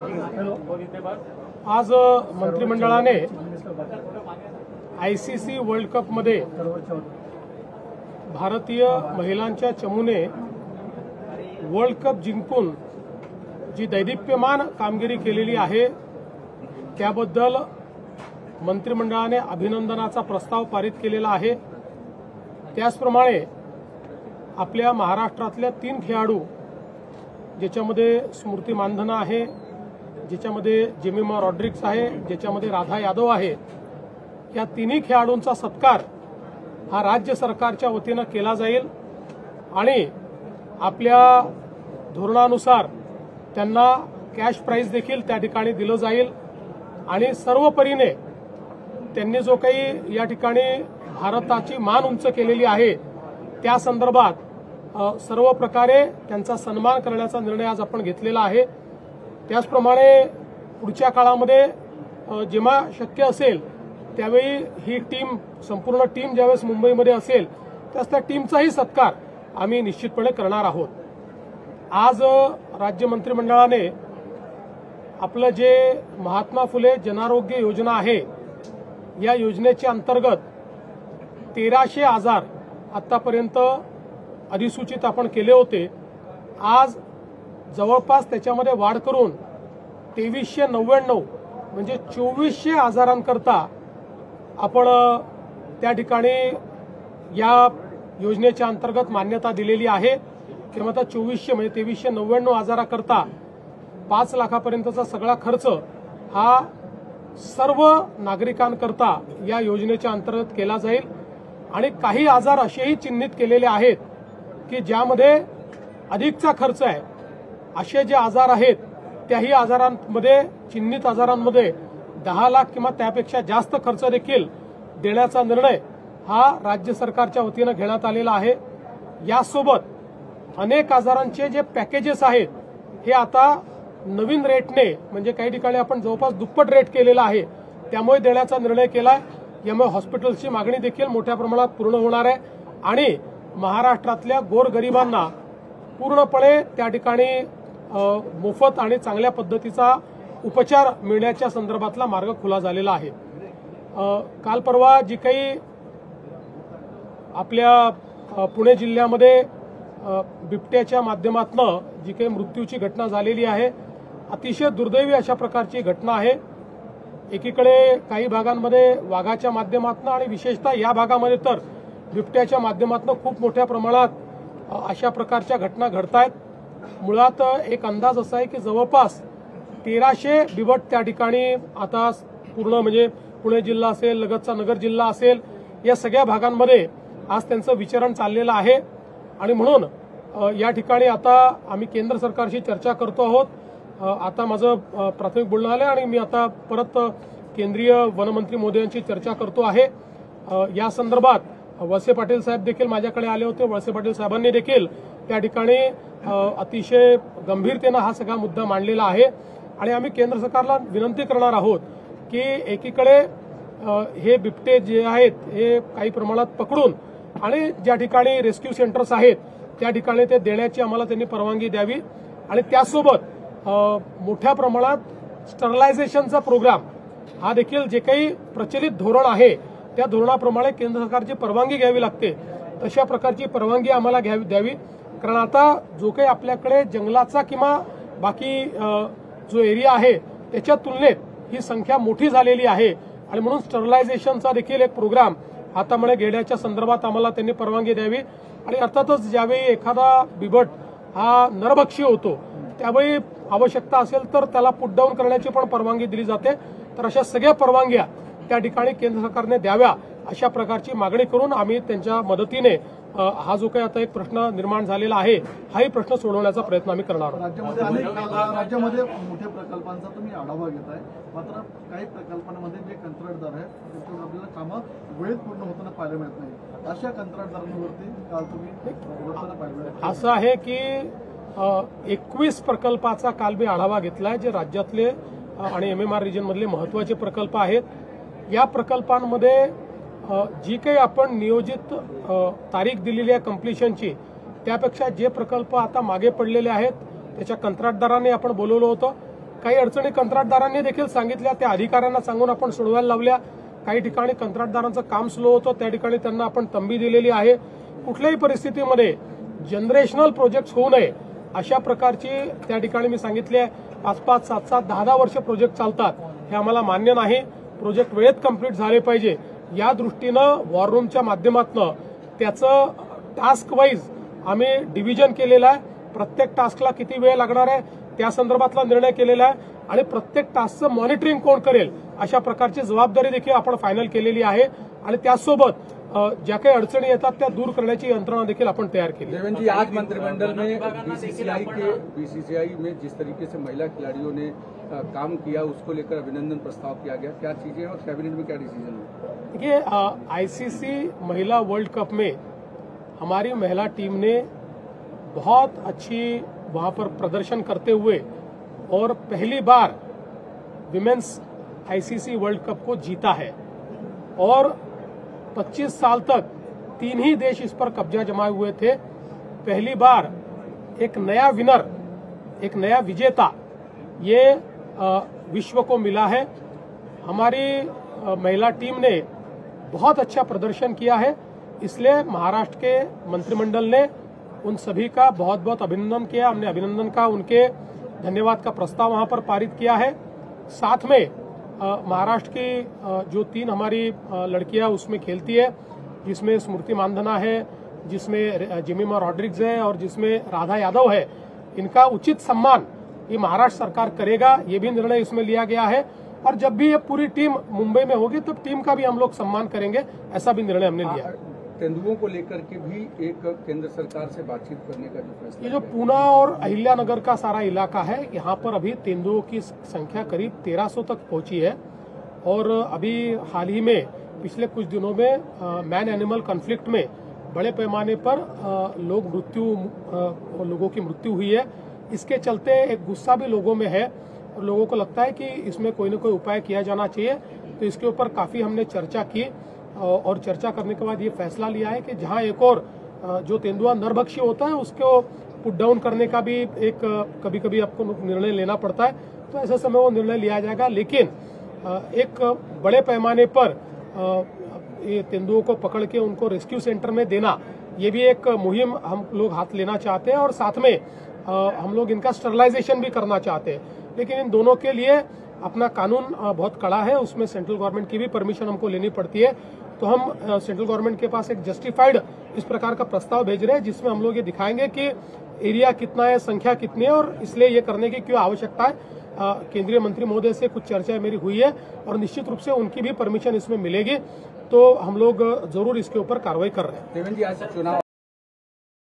आज मंत्रिमंडळाने ICC world cup मध्ये भारतीय महिलांच्या चमूने वर्ल्ड कप जिंकून जी दैदिप्यमान कामगिरी केलेली आहे त्याबद्दल मंत्रिमंडळाने अभिनंदनाचा प्रस्ताव पारित केलेला आहे। त्याचप्रमाणे आपल्या महाराष्ट्रातल्या 3 खेळाडू ज्याच्यामध्ये स्मृती मानधना आहे, ज्याच्यामध्ये जेमिमा रॉड्रिग्स आहे, ज्याच्यामध्ये राधा यादव आहे, या तिन्ही खेळाडूंचा सत्कार हा राज्य सरकारच्या वतीने केला जाईल आणि आपल्या धोरणानुसार त्यांना कॅश प्राइज देखील त्या ठिकाणी दिलं जाईल आणि सर्व परीने त्यांनी जो काही या ठिकाणी भारताची मान उंच केलेली आहे त्या संदर्भात सर्व प्रकारे त्यांचा सन्मान करण्याचा निर्णय आज आपण घेतलेला आहे। त्याचप्रमाणे पुढच्या काळामध्ये जेव्हा शक्य असेल त्यावेळी ही टीम संपूर्ण टीम ज्यावेळेस मुंबईमध्ये असेल त्यास त्या टीमचाही सत्कार आम्ही निश्चितपणे करणार आहोत। आज राज्य मंत्रिमंडळाने आपलं जे महात्मा फुले जनआरोग्य योजना आहे या योजनेच्या अंतर्गत 1300 आजार आतापर्यंत अधिसूचित आपण केले होते। आज जवळपास त्याच्यामध्ये वाढ करून 2399 म्हणजे 2400 आजारांकरता आपण त्या ठिकाणी या योजनेच्या अंतर्गत मान्यता दिलेली आहे। तेव्हा आता 2400 म्हणजे 2399 आजाराकरता 5 लाखापर्यंतचा सगळा खर्च हा सर्व नागरिकांकरता या योजनेच्या अंतर्गत केला जाईल आणि काही आजार असेही चिन्हित केलेले आहेत की ज्यामध्ये अधिकचा खर्च आहे। असे जे आजार आहेत त्याही आजारांमध्ये चिन्हित आजारांमध्ये 10 लाख किंवा त्यापेक्षा जास्त खर्च देखील देण्याचा निर्णय हा राज्य सरकारच्या वतीने घेण्यात आलेला आहे। यासोबत अनेक आजारांचे जे पॅकेजेस आहेत हे आता नवीन रेटने म्हणजे काही ठिकाणी आपण जवळपास दुप्पट रेट केलेला आहे त्यामुळे देण्याचा निर्णय केलाय। यामुळे हॉस्पिटल्सची मागणी देखील मोठ्या प्रमाणात पूर्ण होणार आहे आणि महाराष्ट्रातल्या गोरगरिबांना पूर्णपणे त्या ठिकाणी मोफत आणि चांगल्या पद्धतीचा उपचार मिळण्याच्या संदर्भातला मार्ग खुला झालेला आहे। काल परवा जी काही आपल्या पुणे जिल्ह्यामध्ये बिबट्याच्या माध्यमातून जी काही मृत्यूची घटना झालेली आहे अतिशय दुर्दैवी अशा प्रकारची घटना आहे। एकीकडे काही भागांमध्ये वाघाच्या माध्यमातून आणि विशेषतः या भागामध्ये तर बिबट्याच्या माध्यमातून खूप मोठ्या प्रमाणात अशा प्रकारच्या घटना घडतायत। मुळात एक अंदाज असा आहे की जवळपास 1300 बिबट त्या ठिकाणी आता पूर्ण म्हणजे पुणे जिल्हा असेल, लगतचा नगर जिल्हा असेल, या सगळ्या भागांमध्ये आज त्यांचं विचरण चाललेलं आहे आणि म्हणून या ठिकाणी आता आम्ही केंद्र सरकारशी चर्चा करतो आहोत। आता माझं प्राथमिक बोलणं आलं आणि मी आता परत केंद्रीय वनमंत्री मोदयांची चर्चा करतो आहे। या संदर्भात वळसे पाटील साहेब देखील माझ्याकडे आले होते। वळसे पाटील साहेबांनी देखील त्या ठिकाणी अतिशय गंभीरतेने हा सगळा मुद्दा मांडलेला आहे आणि आम्ही केंद्र सरकारला विनंती करणार आहोत की एकीकडे हे बिबटे जे आहेत हे काही प्रमाणात पकडून आणि ज्या ठिकाणी रेस्क्यू सेंटर्स आहेत त्या ठिकाणी ते देण्याची आम्हाला त्यांनी परवानगी द्यावी आणि त्यासोबत मोठ्या प्रमाणात स्टरलायझेशनचा प्रोग्राम हा देखील जे काही प्रचलित धोरण आहे त्या धोरणाप्रमाणे केंद्र सरकारची परवानगी घ्यावी लागते तशा प्रकारची परवानगी आम्हाला द्यावी। कारण आता जो काही आपल्याकडे जंगलाचा किंवा बाकी जो एरिया आहे त्याच्या तुलनेत ही संख्या मोठी झालेली आहे आणि म्हणून स्टरलायझेशनचा देखील एक प्रोग्राम हातामध्ये घेण्याच्या संदर्भात आम्हाला त्यांनी परवानगी द्यावी आणि अर्थातच ज्यावेळी एखादा बिबट हा नरभक्षी होतो त्यावेळी आवश्यकता असेल तर त्याला पुट डाऊन करण्याची पण परवानगी दिली जाते। तर अशा सगळ्या परवानग्या त्या ठिकाणी केंद्र सरकारने द्याव्या अशा प्रकारची मागणी करून आम्ही त्यांच्या मदतीने हा जो काही आता एक प्रश्न निर्माण झालेला आहे हाही प्रश्न सोडवण्याचा प्रयत्न आम्ही करणार आहोत। राज्यामध्ये मोठ्या प्रकल्पांचा तुम्ही आढावा घेताय, मात्र काही प्रकल्पांमध्ये जे कंत्राटदार आहेत त्याच्यावर आपल्याला कामं वेळेत पूर्ण होताना पाहायला मिळत नाही। अशा कंत्राटदारांवरती काल तुम्ही पाहिलं असं आहे की 21 प्रकल्पाचा काल मी आढावा घेतलाय जे राज्यातले आणि MMR रिजन मधले महत्वाचे प्रकल्प आहेत। या प्रकल्पांमध्ये जी काही आपण नियोजित तारीख दिलेली आहे कंप्लीशनची त्यापेक्षा जे प्रकल्प आता मागे पडलेले आहेत त्याच्या कंत्राटदारांनी आपण बोलवलं होतं काही अडचणी कंत्राटदारांनी देखील सांगितल्या, त्या अधिकाऱ्यांना सांगून आपण सोडवायला लावल्या. काही ठिकाणी कंत्राटदारांचं काम स्लो होतं, त्या ठिकाणी त्यांना आपण तंबी दिलेली आहे. कुठल्याही परिस्थितीमध्ये जनरेशनल प्रोजेक्ट होऊ नये अशा प्रकारची त्या ठिकाणी मी सांगितले. 5-5, 7-7, 10-10 वर्ष प्रोजेक्ट चालतात, हे आम्हाला मान्य नाही. प्रोजेक्ट वेळेत कंप्लीट झाले पाहिजे या दृष्टीनं वॉर रूमच्या माध्यमातून त्याचं टास्क वाईज आम्ही डिव्हिजन केलेलं आहे. प्रत्येक टास्कला किती वेळ लागणार आहे त्या संदर्भातला निर्णय केलेला आहे आणि प्रत्येक टास्कचं मॉनिटरिंग कोण करेल अशा प्रकारची जबाबदारी देखील आपण फायनल केलेली आहे. आणि त्यासोबत ज्या काही अडचणी येतात त्या दूर करण्याची यंत्रणा देखील आपण तयार केली. देवेंद्र जी, आज मंत्रिमंडल में बीसीसीआई में जिस तरीके से महिला खिलाड़ियों ने काम किया उसको लेकर अभिनंदन प्रस्ताव किया गया, क्या चीजें और कैबिनेट में क्या डिसीजन हुआ? देखिए, आईसीसी महिला वर्ल्ड कप में हमारी महिला टीम ने बहुत अच्छी वहां पर प्रदर्शन करते हुए और पहली बार विमेन्स आईसीसी वर्ल्ड कप को जीता है और 25 साल तक 3 ही देश इस पर कब्जा जमाए हुए थे. पहली बार एक नया विनर, एक नया विजेता ये विश्व को मिला है. हमारी महिला टीम ने बहुत अच्छा प्रदर्शन किया है, इसलिए महाराष्ट्र के मंत्रिमंडल ने उन सभी का बहुत बहुत अभिनंदन किया. हमने अभिनंदन का, उनके धन्यवाद का प्रस्ताव वहां पर पारित किया है. साथ में महाराष्ट्र की जो 3 हमारी लड़कियां उसमें खेलती है, जिसमें स्मृति मानधना है, जिसमें जिमिमा रॉड्रिग्स है और जिसमें राधा यादव है, इनका उचित सम्मान ये महाराष्ट्र सरकार करेगा, ये भी निर्णय इसमें लिया गया है. और जब भी ये पूरी टीम मुंबई में होगी तब टीम का भी हम लोग सम्मान करेंगे, ऐसा भी निर्णय हमने लिया है. तेंदुओं को लेकर के भी एक केंद्र सरकार से बातचीत करने का जो फैसला, ये जो पूना और अहिल्यानगर का सारा इलाका है, यहाँ पर अभी तेंदुओं की संख्या करीब 1300 तक पहुंची है. और अभी हाल ही में पिछले कुछ दिनों में मैन एनिमल कॉन्फ्लिक्ट में बड़े पैमाने पर लोगों की मृत्यु हुई है. इसके चलते एक गुस्सा भी लोगों में है और लोगों को लगता है कि इसमें कोई न कोई उपाय किया जाना चाहिए. तो इसके ऊपर काफी हमने चर्चा की और चर्चा करने के बाद ये फैसला लिया है कि जहां एक और जो तेंदुआ नरभक्षी होता है उसको पुट डाउन करने का भी एक कभी कभी आपको निर्णय लेना पड़ता है, तो ऐसे समय वो निर्णय लिया जाएगा. लेकिन एक बड़े पैमाने पर ये तेंदुओं को पकड़ के उनको रेस्क्यू सेंटर में देना, ये भी एक मुहिम हम लोग हाथ लेना चाहते हैं और साथ में हम लोग इनका स्टरलाइजेशन भी करना चाहते हैं. लेकिन इन दोनों के लिए अपना कानून बहुत कड़ा है, उसमें सेंट्रल गवर्नमेंट की भी परमिशन हमको लेनी पड़ती है. तो हम सेंट्रल गवर्नमेंट के पास एक जस्टिफाइड इस प्रकार का प्रस्ताव भेज रहे हैं, जिसमें हम लोग ये दिखाएंगे कि एरिया कितना है, संख्या कितनी है और इसलिए ये करने की क्यों आवश्यकता है. केंद्रीय मंत्री महोदय से कुछ चर्चा मेरी हुई है और निश्चित रूप से उनकी भी परमिशन इसमें मिलेगी, तो हम लोग जरूर इसके ऊपर कार्रवाई कर रहे हैं. देवेंद्र जी, आज चुनाव